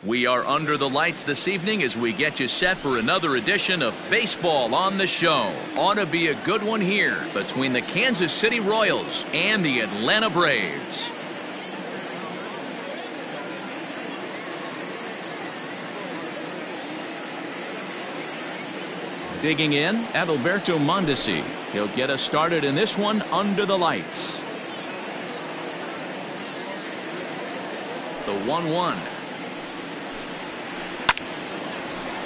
We are under the lights this evening as we get you set for another edition of Baseball on the Show. Ought to be a good one here between the Kansas City Royals and the Atlanta Braves. Digging in, Adalberto Mondesi. He'll get us started in this one under the lights. The 1-1.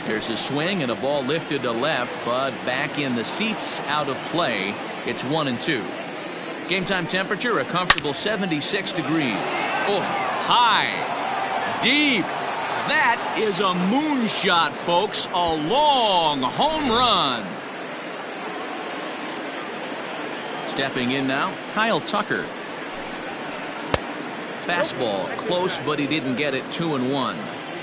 There's a swing and a ball lifted to left, but back in the seats, out of play. It's 1-2. Game time temperature, a comfortable 76 degrees. Oh, high, deep. That is a moonshot, folks. A long home run. Stepping in now, Kyle Tucker. Fastball, close, but he didn't get it. 2-1.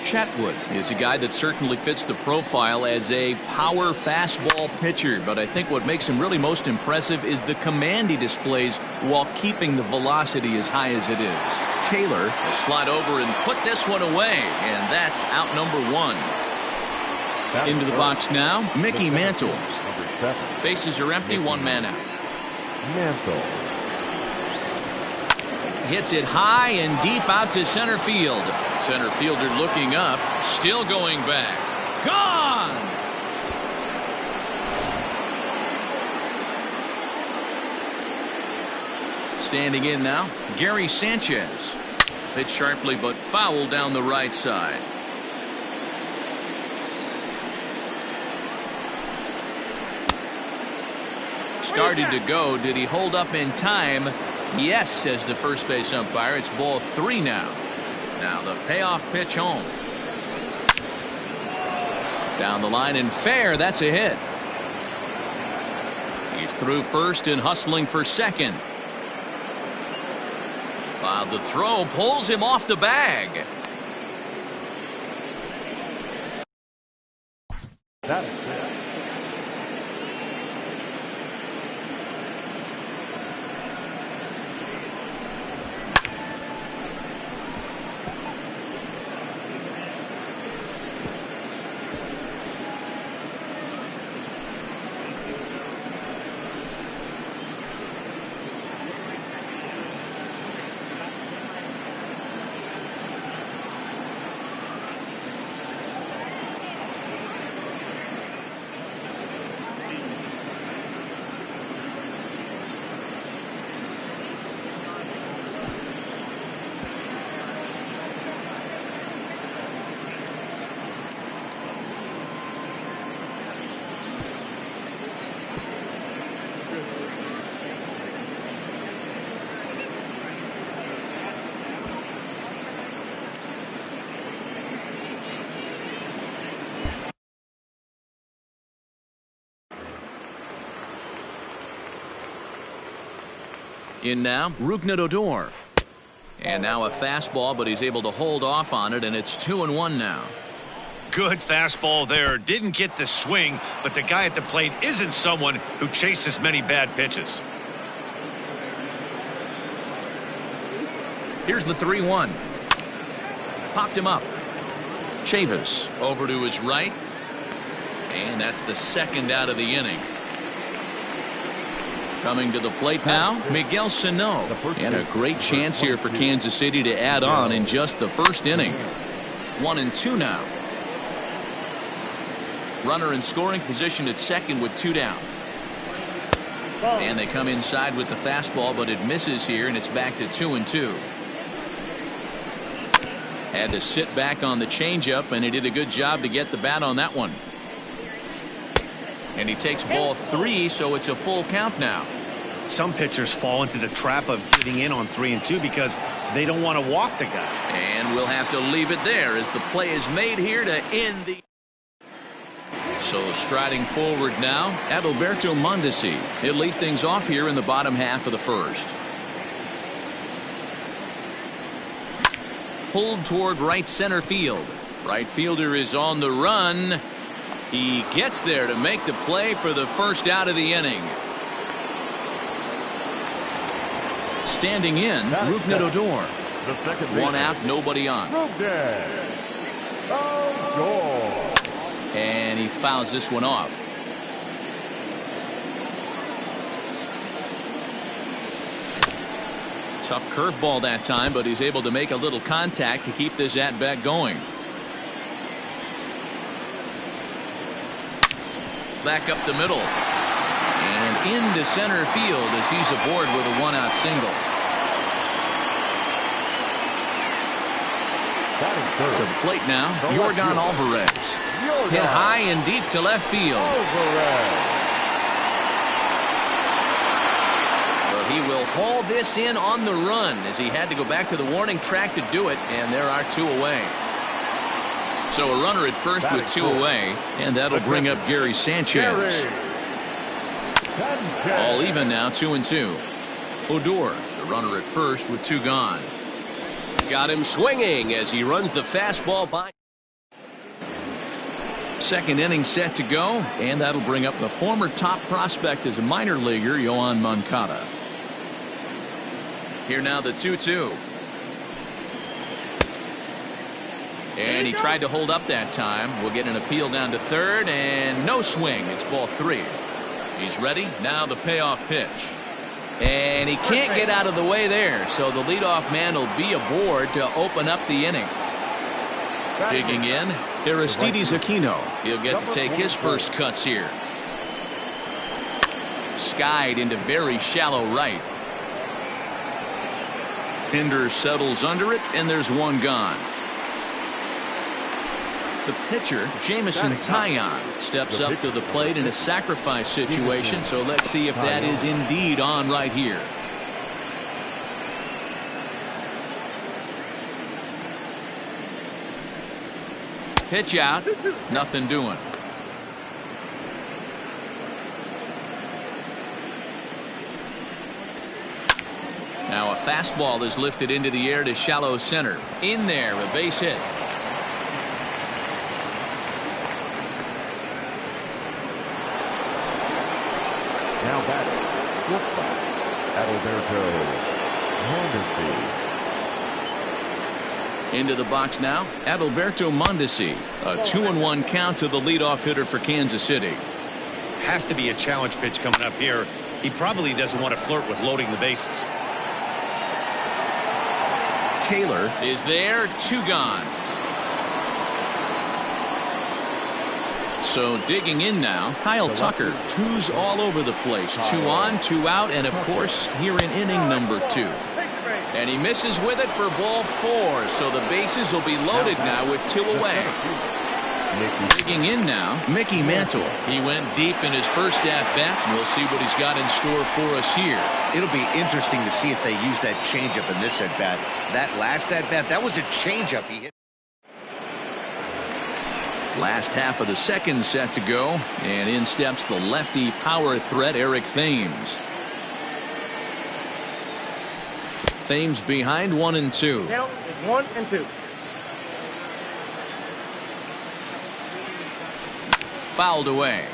Chatwood is a guy that certainly fits the profile as a power fastball pitcher, but I think what makes him really most impressive is the command he displays while keeping the velocity as high as it is. Taylor will slide over and put this one away, and that's out number 1. Into the box now, Mickey Mantle. Bases are empty, one man out. Mantle hits it high and deep out to center field. Center fielder looking up, still going back. Gone! Standing in now, Gary Sanchez. Hit sharply but foul down the right side. Started to go. Did he hold up in time? Yes, says the first base umpire. It's ball 3 now. Now the payoff pitch home. Down the line and fair. That's a hit. He's through first and hustling for second. While the throw pulls him off the bag. That is it. In now, Rougned Odor. And now a fastball, but he's able to hold off on it, and it's 2-1 now. Good fastball there. Didn't get the swing, but the guy at the plate isn't someone who chases many bad pitches. Here's the 3-1. Popped him up. Chavis over to his right. And that's the second out of the inning. Coming to the plate now, Miguel Sano. And a great chance here for Kansas City to add on in just the first inning. 1-2 now. Runner in scoring position at second with 2 down. And they come inside with the fastball, but it misses here, and it's back to 2-2. Had to sit back on the changeup, and he did a good job to get the bat on that one. And he takes ball 3, so it's a full count now. Some pitchers fall into the trap of getting in on 3-2 because they don't want to walk the guy. And we'll have to leave it there as the play is made here to end the. So striding forward now, Adalberto Mondesi. He'll lead things off here in the bottom half of the first. Pulled toward right center field. Right fielder is on the run. He gets there to make the play for the first out of the inning. Standing in, Rougned Odor. One out, nobody on. he fouls this one off. Tough curveball that time, but he's able to make a little contact to keep this at-bat going. Back up the middle. And into center field as he's aboard with a one-out single. To the plate now, Yordan Alvarez. Hit high and deep to left field. But he will haul this in on the run as he had to go back to the warning track to do it, and there are two away. So a runner at first with two away, and that'll bring up Gary Sanchez. All even now, 2-2. Odor, the runner at first with two gone. Got him swinging as he runs the fastball by. Second inning set to go, and that'll bring up the former top prospect as a minor leaguer, Yoan Moncada. Here now the 2-2. And he tried to hold up that time. We'll get an appeal down to third, and no swing. It's ball 3. He's ready. Now the payoff pitch. And he can't get out of the way there, so the leadoff man will be aboard to open up the inning. Digging in, Aristides Aquino. He'll get to take his first cuts here. Skied into very shallow right. Pinder settles under it, and there's one gone. The pitcher, Jameson Taillon, steps up to the plate in a sacrifice situation, so let's see if that is indeed on right here. Pitch out, nothing doing. Now a fastball is lifted into the air to shallow center. In there, a base hit. Now batting, Adalberto Mondesi. Into the box now, Adalberto Mondesi. A 2-1 count to the leadoff hitter for Kansas City. Has to be a challenge pitch coming up here. He probably doesn't want to flirt with loading the bases. Taylor is there, two gone. So digging in now, Kyle Tucker. Twos all over the place. 2 on, 2 out, and of course here in inning number 2. And he misses with it for ball 4. So the bases will be loaded now with 2 away. Digging in now, Mickey Mantle. He went deep in his first at-bat, and we'll see what he's got in store for us here. It'll be interesting to see if they use that changeup in this at-bat. That last at-bat, that was a changeup he hit. Last half of the second set to go, and in steps the lefty power threat, Eric Thames. Thames behind 1-2. Count is 1-2. Fouled away.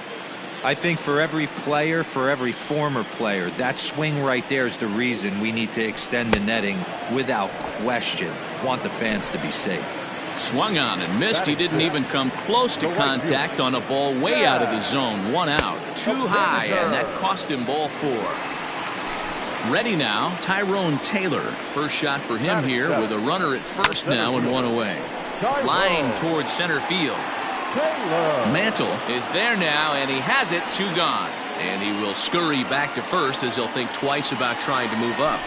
I think for every player, for every former player, that swing right there is the reason we need to extend the netting without question. Want the fans to be safe. Swung on and missed. He didn't even come close to contact on a ball way out of the zone. 1 out. Too high, and that cost him ball 4. Ready now, Tyrone Taylor. First shot for him here with a runner at first now and 1 away. Line towards center field. Mantle is there now, and he has it. 2 gone. And he will scurry back to first as he'll think twice about trying to move up.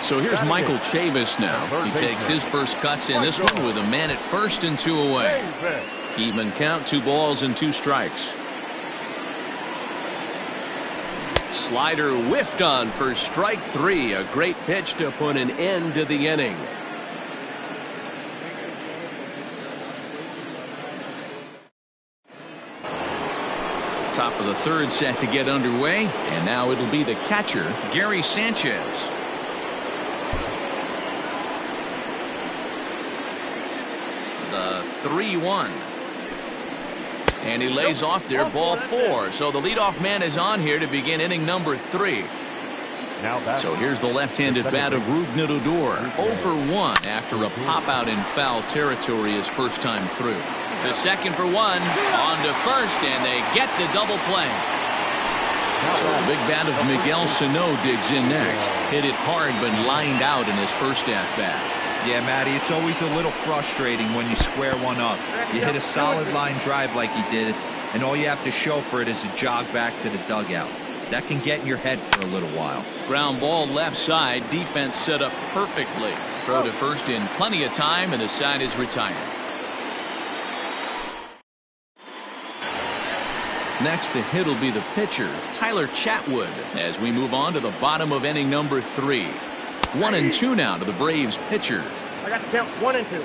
So here's Michael Chavis now. He takes his first cuts in this one with a man at first and 2 away. Even count, 2 balls and 2 strikes. Slider whiffed on for strike 3. A great pitch to put an end to the inning. Top of the third set to get underway, and now it'll be the catcher, Gary Sanchez. The 3-1. And he lays off there, ball 4. So the leadoff man is on here to begin inning number 3. So here's the left-handed bat of Rougned Odor. 0 for 1 after a pop out in foul territory his first time through. The second for one, on to first, and they get the double play. So the big bat of Miguel Sano digs in next. Hit it hard, but lined out in his first at-bat. Yeah, Matty, it's always a little frustrating when you square one up. You hit a solid line drive like he did, and all you have to show for it is a jog back to the dugout. That can get in your head for a little while. Ground ball left side, defense set up perfectly. Throw to first in plenty of time, and the side is retired. Next to hit will be the pitcher, Tyler Chatwood, as we move on to the bottom of inning number 3. 1-2 now to the Braves pitcher. I got the count 1-2.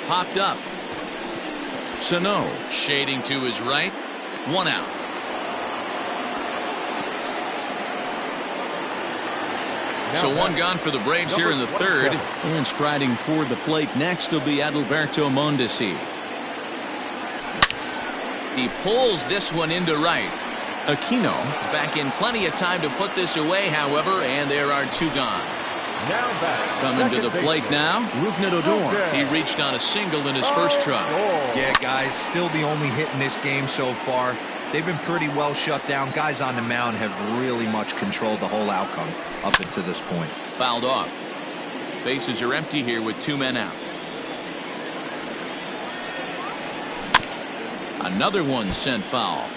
Popped up. Sano shading to his right. 1 out. So 1 gone for the Braves here in the third. And striding toward the plate next will be Adalberto Mondesi. He pulls this one into right. Aquino is back in plenty of time to put this away, however, and there are 2 gone. Coming to the plate now, Rougned Odor. He reached on a single in his first try. Yeah, guys, still the only hit in this game so far. They've been pretty well shut down. Guys on the mound have really much controlled the whole outcome up until this point. Fouled off. Bases are empty here with 2 men out. Another one sent foul.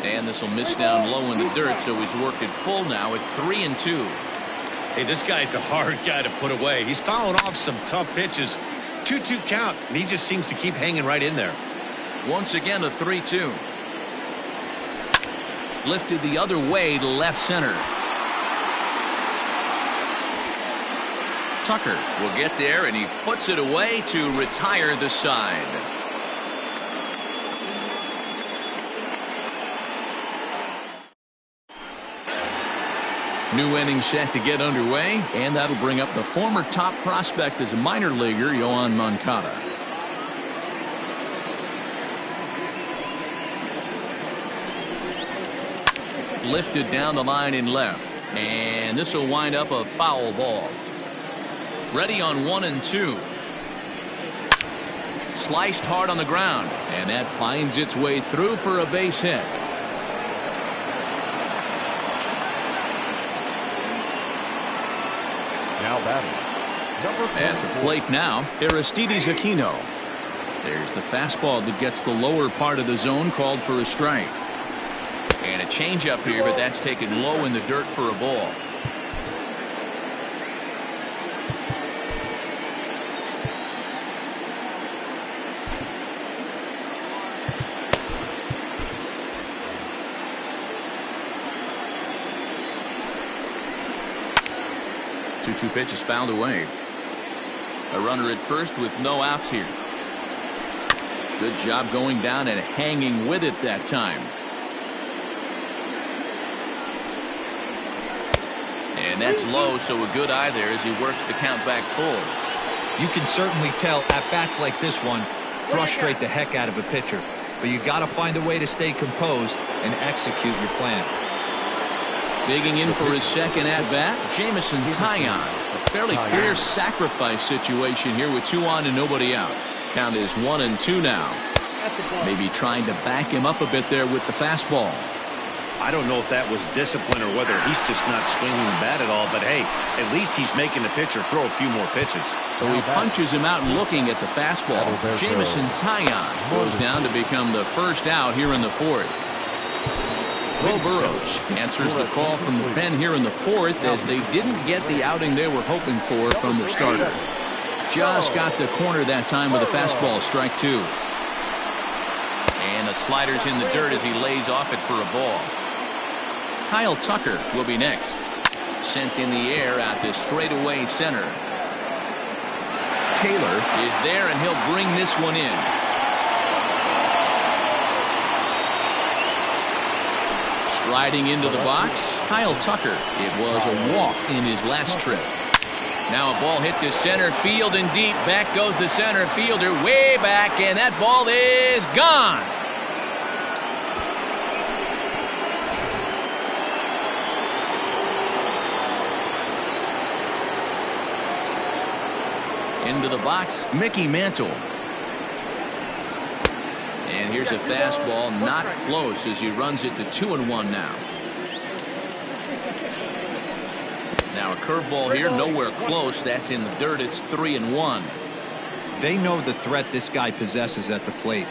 And this will miss down low in the dirt, so he's worked it full now at 3-2. Hey, this guy's a hard guy to put away. He's fouling off some tough pitches. 2-2 count, and he just seems to keep hanging right in there. Once again, a 3-2. Lifted the other way to left center. Tucker will get there, and he puts it away to retire the side. New inning set to get underway, and that'll bring up the former top prospect as a minor leaguer, Yoan Moncada. Lifted down the line in left, and this will wind up a foul ball. Ready on 1-2. Sliced hard on the ground, and that finds its way through for a base hit. Now batting. At the plate now, Aristides Aquino. There's the fastball that gets the lower part of the zone, called for a strike. And a changeup here, but that's taken low in the dirt for a ball. Two pitches fouled away. A runner at first with no outs here. Good job going down and hanging with it that time. And that's low, so a good eye there as he works the count back full. You can certainly tell at bats like this one frustrate the heck out of a pitcher, but you got to find a way to stay composed and execute your plan. Digging in for his second at-bat, Jameson Taillon. A fairly clear sacrifice situation here with 2 on and nobody out. Count is 1-2 now. Maybe trying to back him up a bit there with the fastball. I don't know if that was discipline or whether he's just not swinging the bat at all, but hey, at least he's making the pitcher throw a few more pitches. So he punches him out looking at the fastball. Jameson Taillon goes down to become the first out here in the 4th. Will Burrows answers the call from the pen here in the 4th as they didn't get the outing they were hoping for from the starter. Just got the corner that time with a fastball, strike 2. And the slider's in the dirt as he lays off it for a ball. Kyle Tucker will be next. Sent in the air out to straightaway center. Taylor is there, and he'll bring this one in. Striding into the box, Kyle Tucker. It was a walk in his last trip. Now a ball hit to center field and deep. Back goes the center fielder way back, and that ball is gone. Into the box, Mickey Mantle. And here's a fastball, not close, as he runs it to 2-1 now. Now a curveball here, nowhere close. That's in the dirt. It's 3-1. They know the threat this guy possesses at the plate.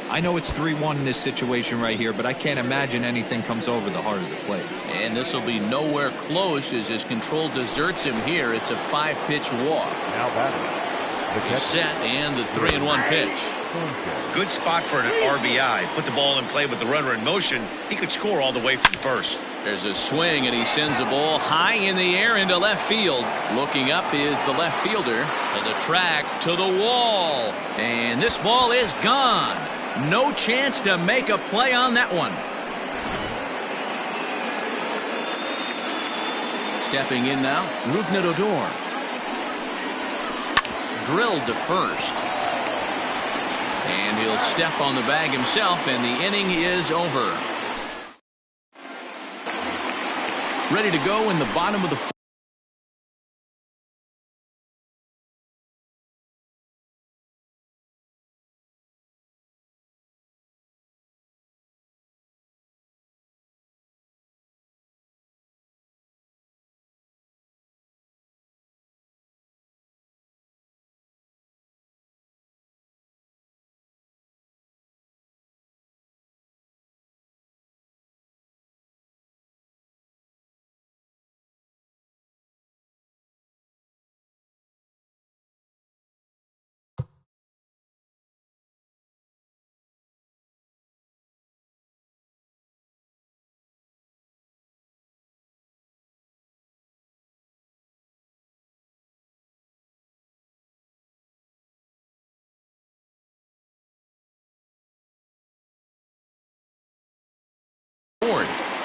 I know it's 3-1 in this situation right here, but I can't imagine anything comes over the heart of the plate. And this will be nowhere close as his control deserts him here. It's a 5-pitch walk. Now batting. He's set, and the 3-1 pitch. Good spot for an RBI. Put the ball in play with the runner in motion. He could score all the way from first. There's a swing, and he sends the ball high in the air into left field. Looking up is the left fielder. To the track, to the wall. And this ball is gone. No chance to make a play on that one. Stepping in now, Rougned Odor. Drilled to first. And he'll step on the bag himself, and the inning is over. Ready to go in the bottom of the fourth,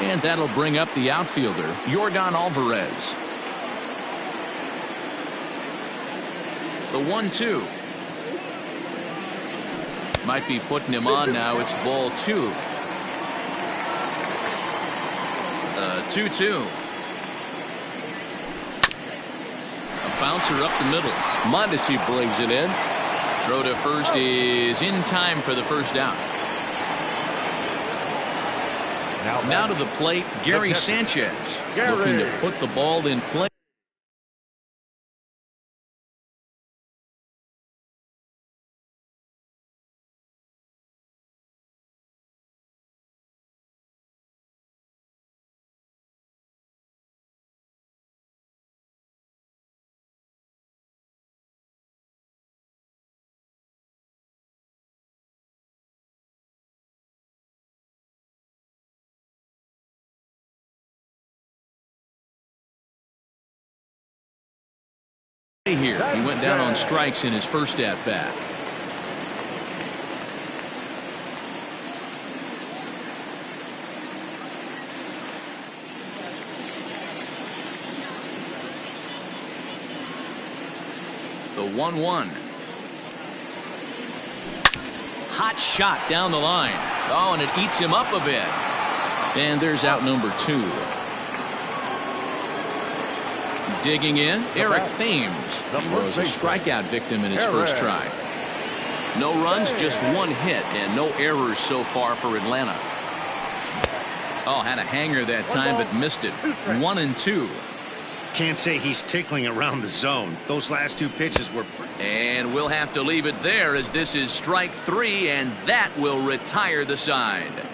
and that'll bring up the outfielder, Yordan Alvarez. The 1-2. Might be putting him on now. It's ball 2. 2-2. A bouncer up the middle. Mondesi brings it in. Throw to first is in time for the first out. Now to the plate, Gary Sanchez. Looking to put the ball in play. Here, he went down on strikes in his first at bat. The 1-1. Hot shot down the line. Oh, and it eats him up a bit. And there's out number 2. Digging in, Eric Thames. He was a strikeout victim in his first try. No runs, just 1 hit, and no errors so far for Atlanta. Oh, had a hanger that time, but missed it. 1-2. Can't say he's tickling around the zone. Those last 2 pitches were... And we'll have to leave it there, as this is strike 3, and that will retire the side.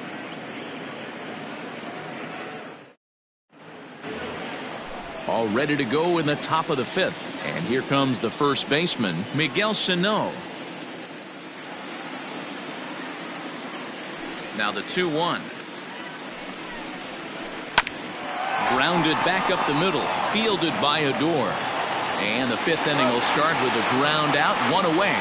All ready to go in the top of the 5th. And here comes the first baseman, Miguel Sano. Now the 2-1. Grounded back up the middle. Fielded by Odor. And the 5th inning will start with a ground out, 1 away.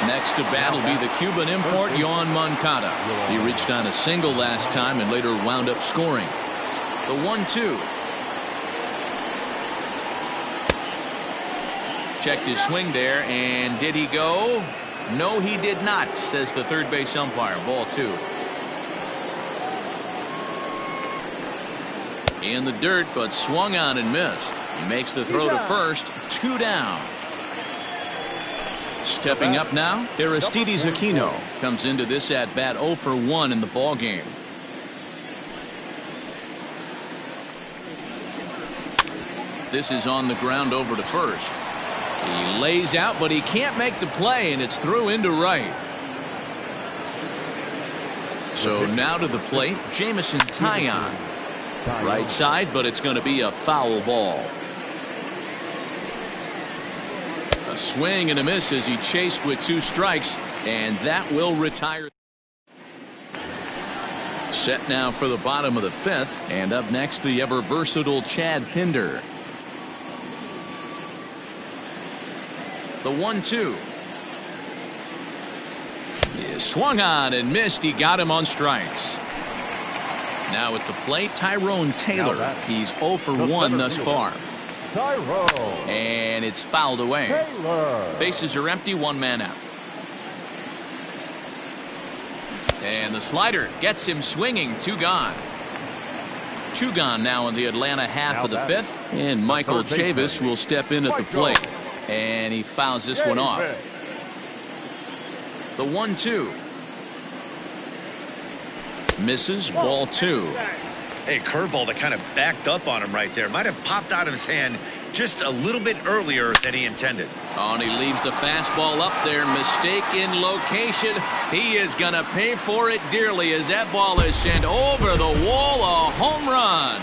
Next to bat will be the Cuban import, Yoan Moncada. He reached on a single last time and later wound up scoring. The 1-2. Checked his swing there, and did he go? No, he did not, says the third base umpire. Ball 2. In the dirt, but swung on and missed. He makes the throw to first. 2 down. Stepping up now, Aristides Aquino comes into this at bat 0 for 1 in the ball game. This is on the ground over to first. He lays out, but he can't make the play, and it's through into right. So now to the plate, Jamison Taillon. Right side, but it's going to be a foul ball. A swing and a miss as he chased with 2 strikes, and that will retire. Set now for the bottom of the 5th, and up next the ever versatile Chad Pinder. The 1-2 is swung on and missed. He got him on strikes. Now at the plate, Tyrone Taylor. He's 0 for 1 thus far. And it's fouled away. Bases are empty, 1 man out. And the slider gets him swinging. 2 gone. 2 gone now in the Atlanta half of the 5th. And Michael Chavis will step in at the plate. And he fouls this one off. The 1-2. Misses, ball 2. Hey, curveball that kind of backed up on him right there. Might have popped out of his hand just a little bit earlier than he intended. Oh, and he leaves the fastball up there. Mistake in location. He is going to pay for it dearly as that ball is sent over the wall. A home run.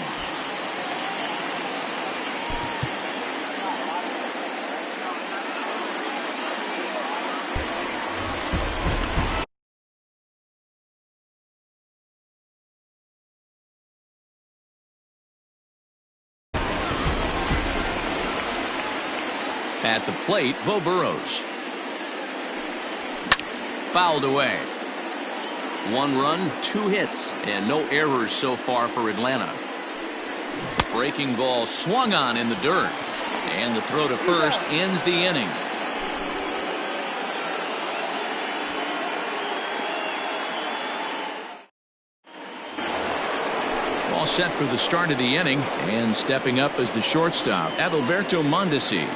At the plate, Bo Burrows. Fouled away. 1 run, 2 hits, and no errors so far for Atlanta. Breaking ball swung on in the dirt, and the throw to first ends the inning. All set for the start of the inning, and stepping up as the shortstop, Adalberto Mondesi.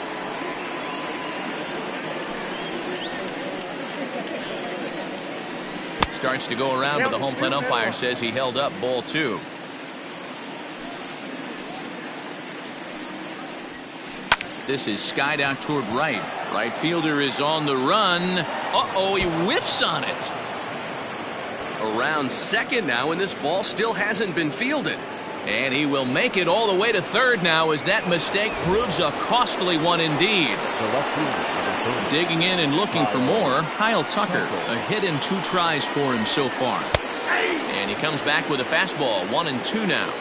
Starts to go around, but the home plate umpire says he held up, ball 2. This is skied out toward right. Right fielder is on the run. Uh-oh, he whiffs on it. Around second now, and this ball still hasn't been fielded. And he will make it all the way to third now as that mistake proves a costly one indeed. Digging in and looking for more, Kyle Tucker. A hit and 2 tries for him so far. And he comes back with a fastball, 1-2 now.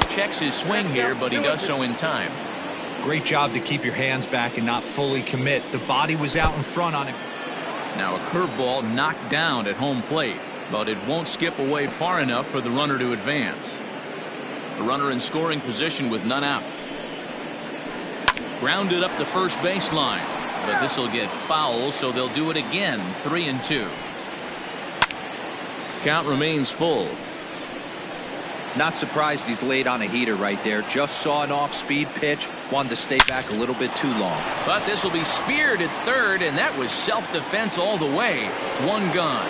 Checks his swing here, but he does so in time. Great job to keep your hands back and not fully commit. The body was out in front on him. Now a curveball knocked down at home plate, but it won't skip away far enough for the runner to advance. The runner in scoring position with none out. Grounded up the first baseline, but this will get foul, so they'll do it again. 3-2. Count remains full. Not surprised he's laid on a heater right there. Just saw an off-speed pitch. Wanted to stay back a little bit too long. But this will be speared at third, and that was self-defense all the way. 1 gone.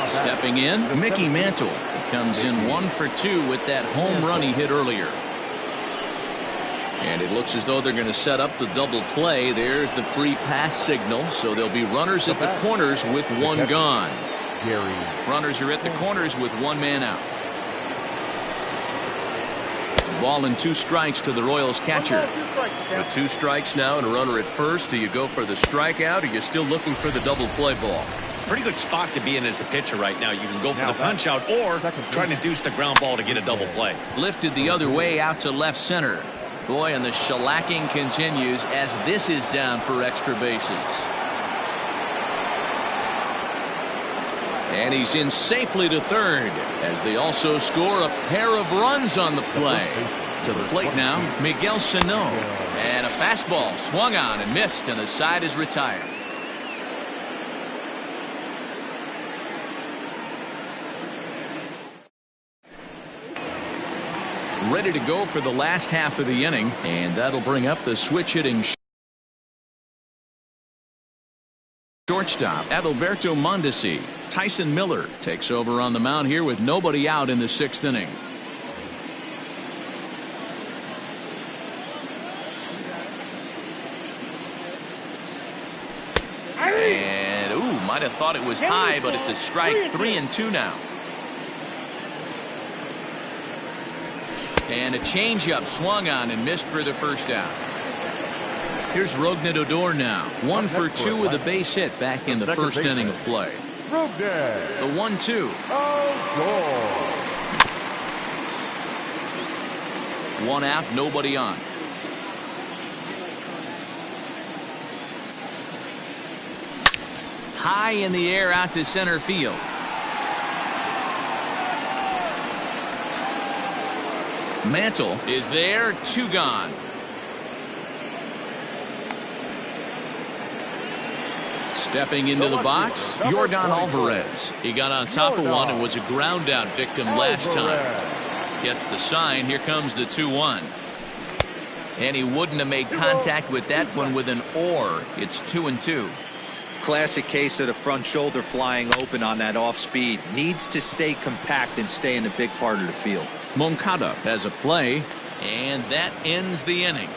Stepping in, Mickey Mantle. He comes in 1 for 2 with that home run he hit earlier. And it looks as though they're going to set up the double play. There's the free pass signal, so there'll be runners at the corners with 1 gone. Runners are at the corners with 1 man out. Ball and 2 strikes to the Royals catcher. With 2 strikes now and a runner at first, do you go for the strikeout, or are you still looking for the double play ball? Pretty good spot to be in as a pitcher right now. You can go for the punch out or try to deuce the ground ball to get a double play. Lifted the other way out to left center. Boy, and the shellacking continues as this is down for extra bases. And he's in safely to third as they also score a pair of runs on the play. To the plate now, Miguel Sano. And a fastball swung on and missed, and the side is retired. ready to go for the last half of the inning, and that'll bring up the switch hitting shortstop Adalberto Mondesi. Tyson Miller takes over on the mound here with nobody out in the 6th inning. And might have thought it was high, but it's a strike. 3-2 now. And a changeup swung on and missed for the first out. Here's Rougned Odor now. 1 for 2 with a base hit back in the 1st inning of play. The 1-2. 1 out, nobody on. High in the air out to center field. Mantle is there, 2 gone. Stepping into the box, Jordan Alvarez. He got on top of one and was a ground out victim last time. Gets the sign. Here comes the 2-1. And he wouldn't have made contact with that one with an or. It's 2-2. Classic case of the front shoulder flying open on that off speed. Needs to stay compact and stay in the big part of the field. Moncada has a play, and that ends the inning.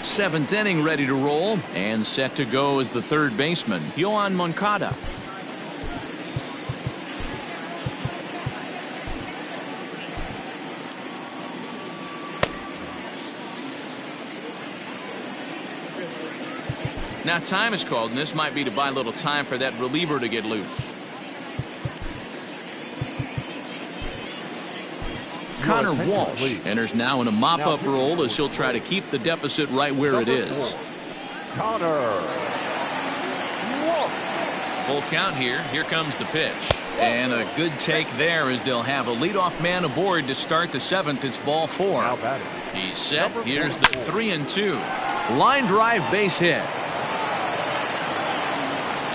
Seventh inning ready to roll, and set to go is the 3rd baseman, Yoan Moncada. Now time is called, and this might be to buy a little time for that reliever to get loose. Connor Walsh enters now in a mop-up role as he'll try to keep the deficit right where it is. Connor Walsh. Full count here. Here comes the pitch. And a good take there as they'll have a leadoff man aboard to start the 7th. It's ball 4. He's set. Here's the 3-2. Line drive base hit.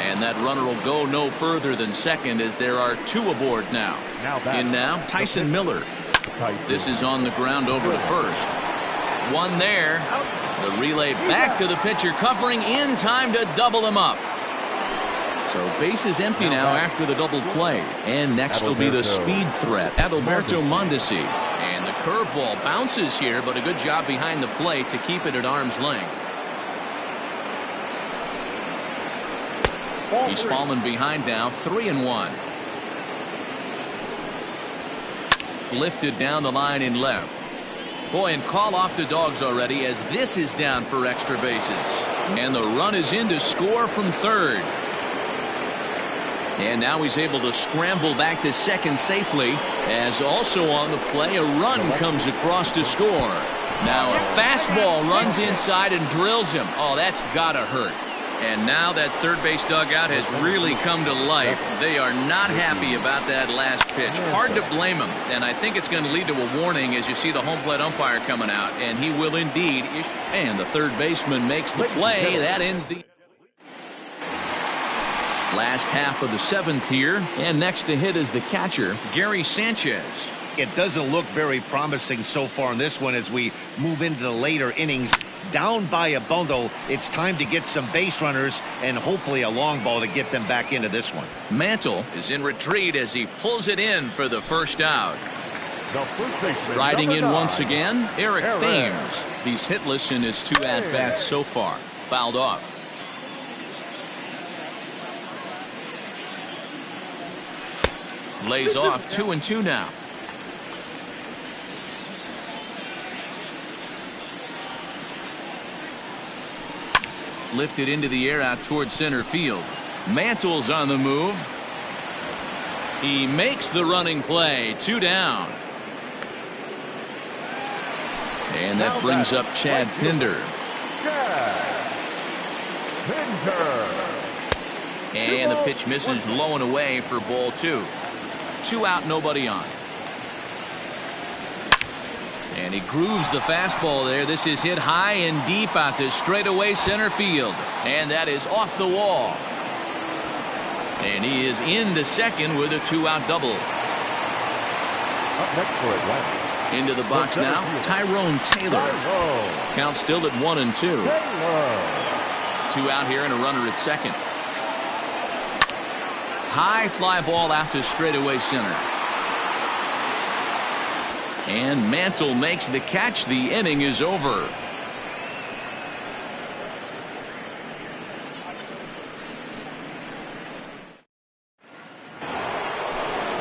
And that runner will go no further than second as there are 2 aboard now. In now, Tyson Miller. This is on the ground over to first. 1 there. The relay back to the pitcher, covering in time to double him up. So base is empty now after the double play. And next will be the speed threat, Adalberto Mondesi. And the curveball bounces here, but a good job behind the plate to keep it at arm's length. He's fallen behind now, 3-1. Lifted down the line in left. Boy, and call off the dogs already as this is down for extra bases. And the run is in to score from 3rd. And now he's able to scramble back to second safely, as also on the play a run comes across to score. Now a fastball runs inside and drills him. Oh, that's gotta hurt. And now that third base dugout has really come to life. They are not happy about that last pitch. Hard to blame them. And I think it's going to lead to a warning as you see the home plate umpire coming out. And he will indeed issue. And the third baseman makes the play. That ends the last half of the 7th here. And next to hit is the catcher, Gary Sanchez. It doesn't look very promising so far in this one as we move into the later innings. Down by a bundle, it's time to get some base runners and hopefully a long ball to get them back into this one. Mantle is in retreat as he pulls it in for the first out. Riding in once again, Eric Thames. He's hitless in his 2 at-bats so far. Fouled off. Lays off 2-2 now. Lifted into the air out towards center field. Mantle's on the move. He makes the running play. 2 down. And that brings up Chad Pinder. And the pitch misses low and away for ball 2. 2 out, nobody on. And he grooves the fastball there. This is hit high and deep out to straightaway center field. And that is off the wall. And he is into second with a 2-out double. Up next for Atlanta. Into the box now, Tyrone Taylor. Count still at 1-2. 2 out here and a runner at second. High fly ball out to straightaway center. And Mantle makes the catch. The inning is over.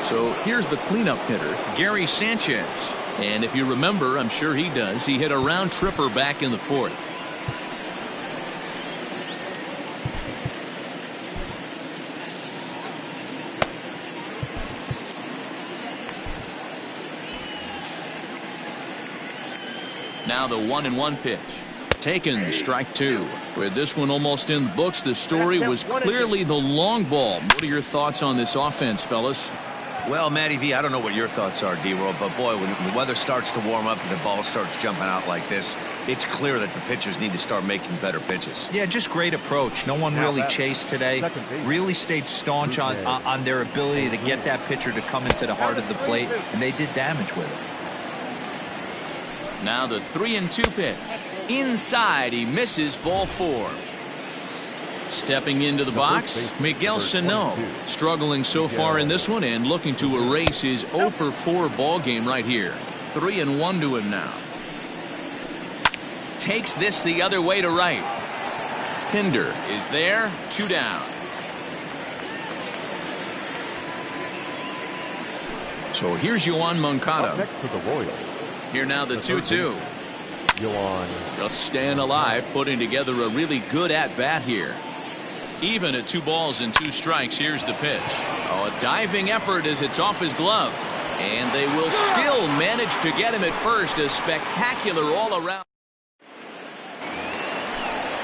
So here's the cleanup hitter, Gary Sanchez. And if you remember, I'm sure he does, he hit a round tripper back in the fourth. Now the 1-1 pitch. Taken, strike 2. With this one almost in the books, the story was clearly the long ball. What are your thoughts on this offense, fellas? Well, Matty V, I don't know what your thoughts are, D-Roll, but boy, when the weather starts to warm up and the ball starts jumping out like this, it's clear that the pitchers need to start making better pitches. Yeah, just great approach. No one really chased today. Really stayed staunch on their ability to get that pitcher to come into the heart of the plate, and they did damage with it. Now the 3-2 pitch. Inside, he misses, ball 4. Stepping into the box, Miguel Sano, struggling so far in this one and looking to erase his 0-for-4 ball game right here. 3-1 to him now. Takes this the other way to right. Pinder is there, 2 down. So here's Yoan Moncada. Next to the Royals. Here now the 2-2. Just staying alive, putting together a really good at-bat here. Even at 2 balls and 2 strikes, here's the pitch. Oh, a diving effort as it's off his glove. And they will still manage to get him at first. A spectacular all-around.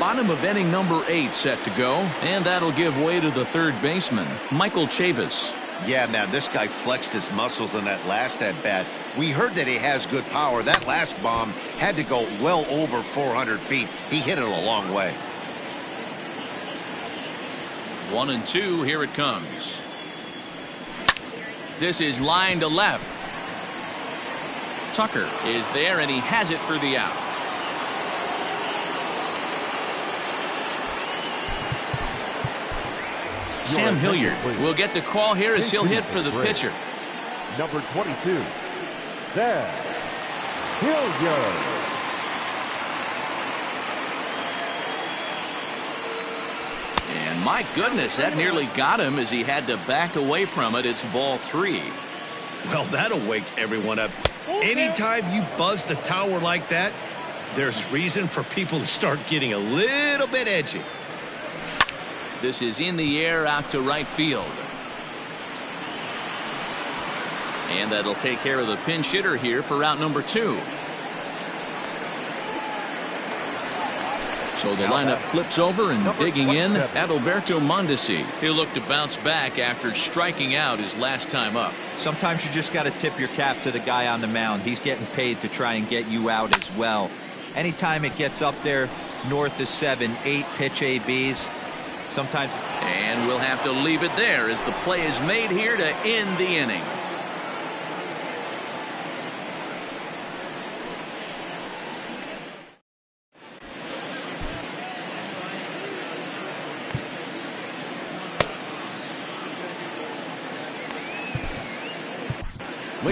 Bottom of inning number 8 set to go. And that'll give way to the third baseman, Michael Chavis. Yeah, man, this guy flexed his muscles in that last at-bat. We heard that he has good power. That last bomb had to go well over 400 feet. He hit it a long way. 1-2, here it comes. This is line to left. Tucker is there, and he has it for the out. Sam Hilliard will get the call here as he'll hit for the pitcher. Number 22, Sam Hilliard. And my goodness, that nearly got him as he had to back away from it. It's ball 3. Well, that'll wake everyone up. Anytime you buzz the tower like that, there's reason for people to start getting a little bit edgy. This is in the air out to right field. And that'll take care of the pinch hitter here for out number 2. So the lineup flips over, and digging in, Adalberto Mondesi. He'll look to bounce back after striking out his last time up. Sometimes you just got to tip your cap to the guy on the mound. He's getting paid to try and get you out as well. Anytime it gets up there north of 7, 8 pitch ABs, sometimes. And we'll have to leave it there as the play is made here to end the inning.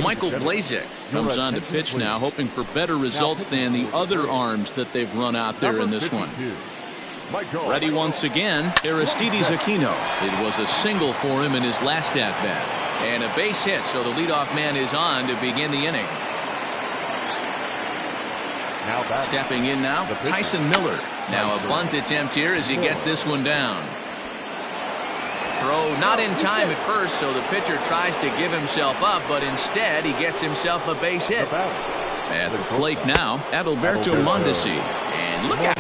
Michael Blazek comes on to pitch now, hoping for better results than the other arms that they've run out there in this one. Ready once again, Aristides Aquino. It was a single for him in his last at-bat. And a base hit, so the leadoff man is on to begin the inning. Stepping in now, Tyson Miller. Now a bunt attempt here as he gets this one down. Throw not in time at first, so the pitcher tries to give himself up, but instead he gets himself a base hit. At the plate now, Adalberto Mondesi. And look out.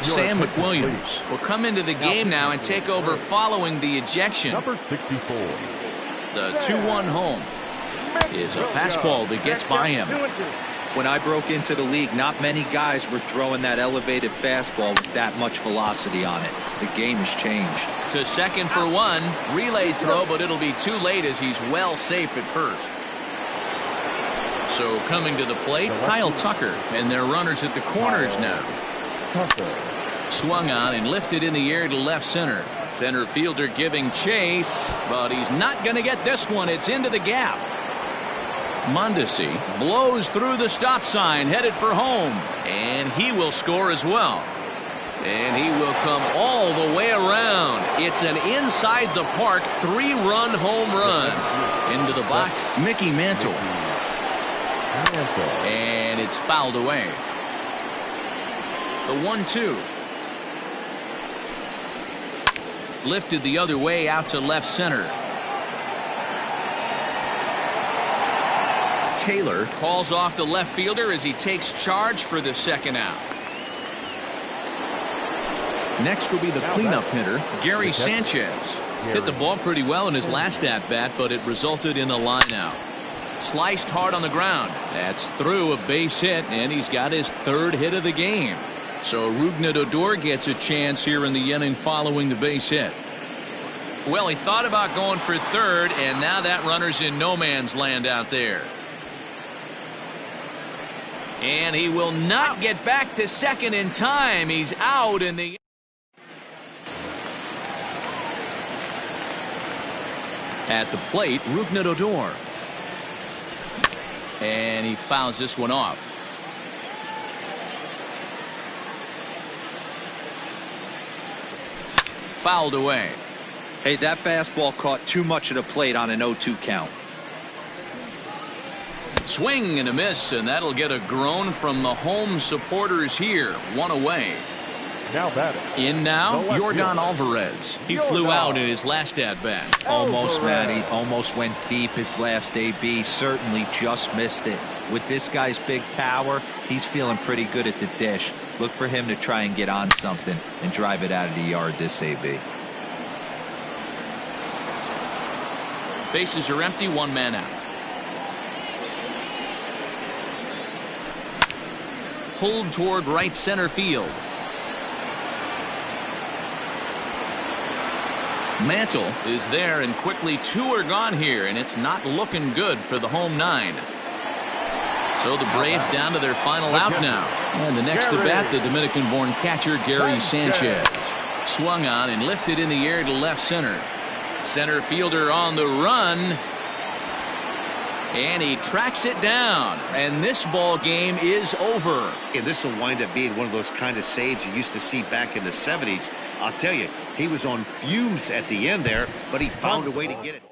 Sam McWilliams will come into the game now and take over following the ejection. Number 64. The 2-1 home. is a fastball that gets by him. When I broke into the league, not many guys were throwing that elevated fastball with that much velocity on it. The game has changed. To second for one. Relay throw, but it'll be too late as he's well safe at first. So coming to the plate, Kyle Tucker, and their runners at the corners now. Swung on and lifted in the air to left center. Center fielder giving chase, but he's not going to get this one. It's into the gap. Mondesi blows through the stop sign, headed for home, and he will score as well. And he will come all the way around. It's an inside the park 3-run home run. Into the box, Mickey Mantle. And it's fouled away. The 1-2. Lifted the other way out to left center. Taylor calls off the left fielder as he takes charge for the second out. Next will be the cleanup hitter, Gary Sanchez. Hit the ball pretty well in his last at-bat, but it resulted in a line out. Sliced hard on the ground. That's through a base hit, and he's got his 3rd hit of the game. So Rougned Odor gets a chance here in the inning following the base hit. Well, he thought about going for 3rd, and now that runner's in no man's land out there. And he will not get back to second in time. He's out in the... At the plate, Rougned Odor. And he fouls this one off. Fouled away. Hey, that fastball caught too much of the plate on an 0-2 count. Swing and a miss, and that'll get a groan from the home supporters here. 1 away. Now batting. In now, Yordan Alvarez. He flew out in his last at-bat. Almost, Matty. Almost went deep his last AB. Certainly just missed it. With this guy's big power, he's feeling pretty good at the dish. Look for him to try and get on something and drive it out of the yard this AB. Bases are empty, 1 man out. Pulled toward right center field. Mantle is there, and quickly 2 are gone here, and it's not looking good for the home 9. So the Braves down to their final out now. And the next to bat, the Dominican-born catcher Gary Sanchez. Swung on and lifted in the air to left center. Center fielder on the run. And he tracks it down. And this ball game is over. And this will wind up being one of those kind of saves you used to see back in the 70s. I'll tell you, he was on fumes at the end there, but he found a way to get it.